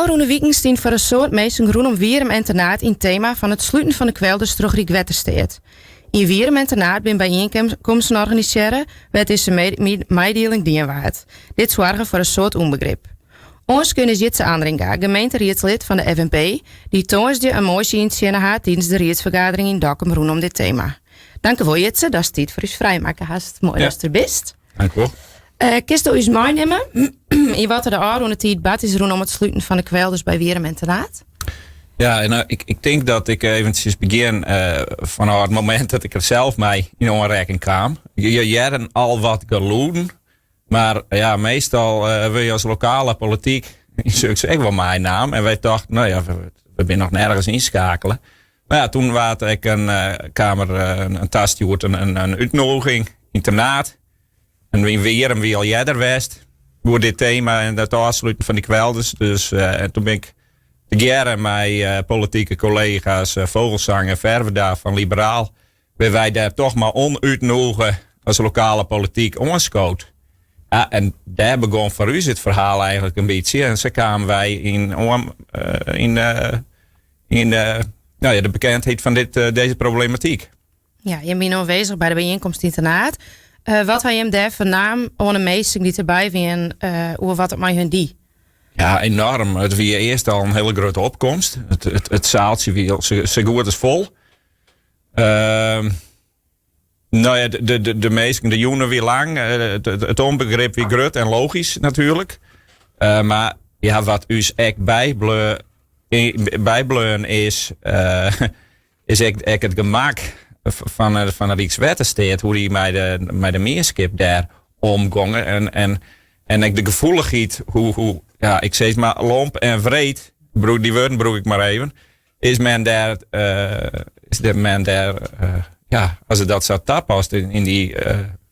Alroene weekend staan voor een soort mensen groen om Wierum internaat in thema van het sluiten van de kwelders terug Riekwettersteed. In Wierum internaat ben bijeenkomsten organiseren, werd is een meedeling dienwaard. Dit zorgen voor een soort onbegrip. Ons kunnen Jitse Andringa, gemeenteraadslid van de FNP, die toonsde een motie in Siena had tijdens de raadsvergadering in Dokkum roen om dit thema. Dank u wel, Jitse, dat is tijd voor u vrijmaken. Haast mooi dat je er bent. Dank u wel. Kist u eens meenemen in wat er de Alroene tijd bad is roen om het sluiten van de kwelders bij Wierum internaat? Ja, en ik denk dat ik eventjes begin vanaf het moment dat ik er zelf mee in aanraking kwam. Je jaren al wat geloeden, maar ja, meestal wil je als lokale politiek, ik zeg wel mijn naam, en wij dachten, nou ja, we zijn nog nergens inschakelen. Maar ja, toen was ik een kamer, een tastjoert, een uitnodiging, internaat. En in Wierum wie al jeder wist, voor dit thema en dat afsluiten van die kwelders. Dus en toen ben ik together met politieke collega's Vogelsang en Verweda van Liberaal, ben wij daar toch maar onuitnodigen als lokale politiek onskoot. Ja, en daar begon voor u het verhaal eigenlijk een beetje. En zo kwamen wij in de bekendheid van deze problematiek. Ja, je bent aanwezig bij de bijeenkomst internaat. Wat had je hem daar vernaam aan de meesten die erbij waren, hoe wat het met hun die? Ja, enorm. Het was eerst al een hele grote opkomst. Het zaaltje was zo goed als vol. Nou ja, de meesten, de joenen weer lang. Het onbegrip weer groot en logisch natuurlijk. Maar ja, wat us echt bijbleun is echt het gemak van de Rijkswettersteed, hoe die met de meerskip daar omgongen. En ik de gevoeligheid, hoe ja, ik zeg maar lomp en vreed, die woorden broek ik maar even, is men daar, ja, als het dat zou tappast in die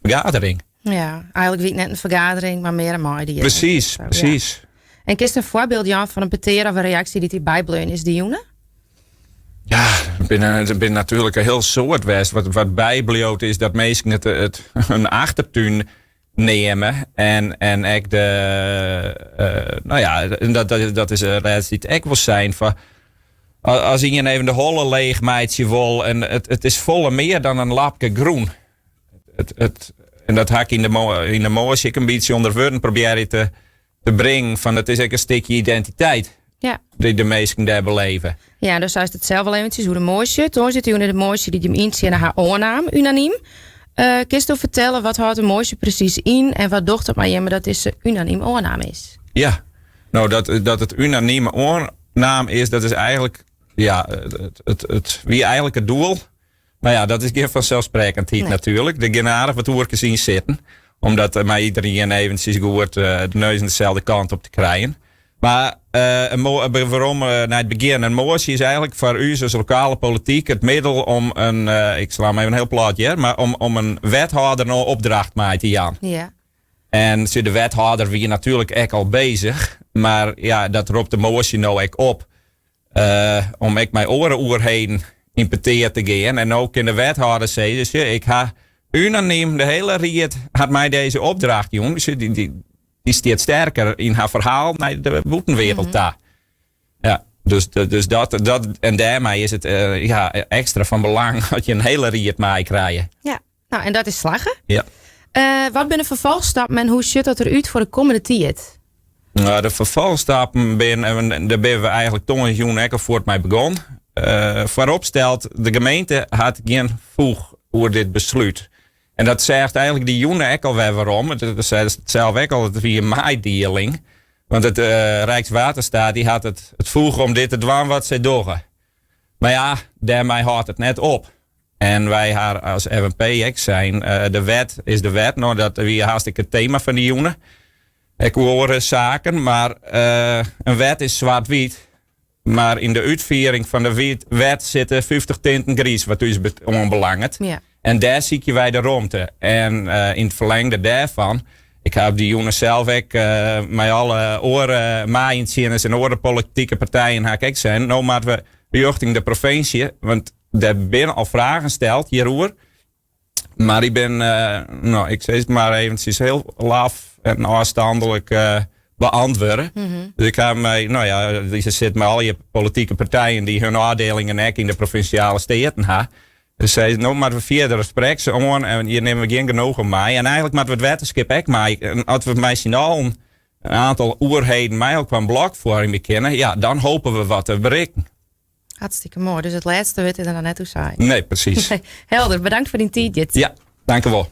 vergadering. Ja, eigenlijk wie net een vergadering, maar meer een mooi die. Precies. Ja. En kist een voorbeeld, Jan, van een peteer of een reactie die bijbleun is, die jongen? Ja, ik ben natuurlijk een heel soort west. Wat bijbleut is dat mensen het een achtertuin nemen. En ik nou ja, dat is een rest die het echt wil zijn. Als je even de holle leeg meidje wil. En het is volle meer dan een lapje groen. En dat hak in de moosje ik een beetje onder woorden probeer je te brengen. Van het is ook een stukje identiteit. Ja. Die de meesten daar beleven. Ja, dus hij is het zelf wel eventjes hoe de mooisje. Toen zit hij onder de mooisje die hem inzien naar haar oornaam, unaniem. Kist u vertellen wat houdt de mooisje precies in en wat docht het maar je, maar dat is unaniem oornaam is? Ja, nou dat het unanieme oornaam is, dat is eigenlijk, ja, wie eigenlijk het doel. Maar ja, dat is geen vanzelfsprekendheid natuurlijk. De genade wat oorken zien zitten. Omdat maar iedereen eventjes goed de neus aan dezelfde kant op te krijgen. Maar waarom naar het begin? Een motie is eigenlijk voor u als lokale politiek het middel om ik sla hem even een heel plaatje, maar om een wethouder nou opdracht mee te gaan. Ja. En de wethouder wie natuurlijk echt al bezig, maar ja, dat roept de motie nou echt op om ik mijn oren heen in peteer te gaan. En ook in de wethouder zei, dus ik ga unaniem, de hele riet had mij deze opdracht, jongens. Die staat sterker in haar verhaal naar de boetenwereld daar. Ja, dus dat en daarmee is het extra van belang dat je een hele riet mee krijgt. Ja, nou en dat is slagen. Ja. Wat ben de vervolgstappen en hoe ziet dat eruit voor de komende tijd? Nou, de vervolgstappen daar ben we eigenlijk toch een joen ekker voor het mij begon. Voorop stelt, de gemeente had geen voeg over dit besluit. En dat zegt eigenlijk die jongen ook al waarom. Dat zei het zelf ook al, het via maaidieling. Want het Rijkswaterstaat die had het vroeg om dit te doen wat ze doen. Maar ja, daarmee houdt het net op. En wij haar als FNP zijn, de wet is de wet. Nou, dat is hartstikke het thema van die jongen. Ik hoor zaken, maar een wet is zwart-wit. Maar in de uitvoering van de wet zitten 50 tinten grijs, wat dus onbelangrijk. Ja. En daar zie je wij de ruimte. En in het verlengde daarvan, ik heb die jongens zelf ook met alle oren maaienzieners en andere politieke partijen haak ik zijn. Nou, maar we richting de provincie, want daar zijn al vragen gesteld hierover. Maar ik ben, ik zeg het maar eventjes heel laf en afstandelijk beantwoorden. Dus ik ga mij, nou ja, je zit met al je politieke partijen die hun afdelingen ook in de provinciale steden hebben. Dus zei, nou maar we via de gesprekken aan en je neemt geen genoegen mij. En eigenlijk met het wetenschap ook mij. En als we mij zien al een aantal oerheden mij ook een blok voor in bekennen, ja, dan hopen we wat te bereiken. Hartstikke mooi. Dus het laatste weet je er dan net hoe saai. Nee, precies. Helder, bedankt voor die tijd. Ja, dank u wel.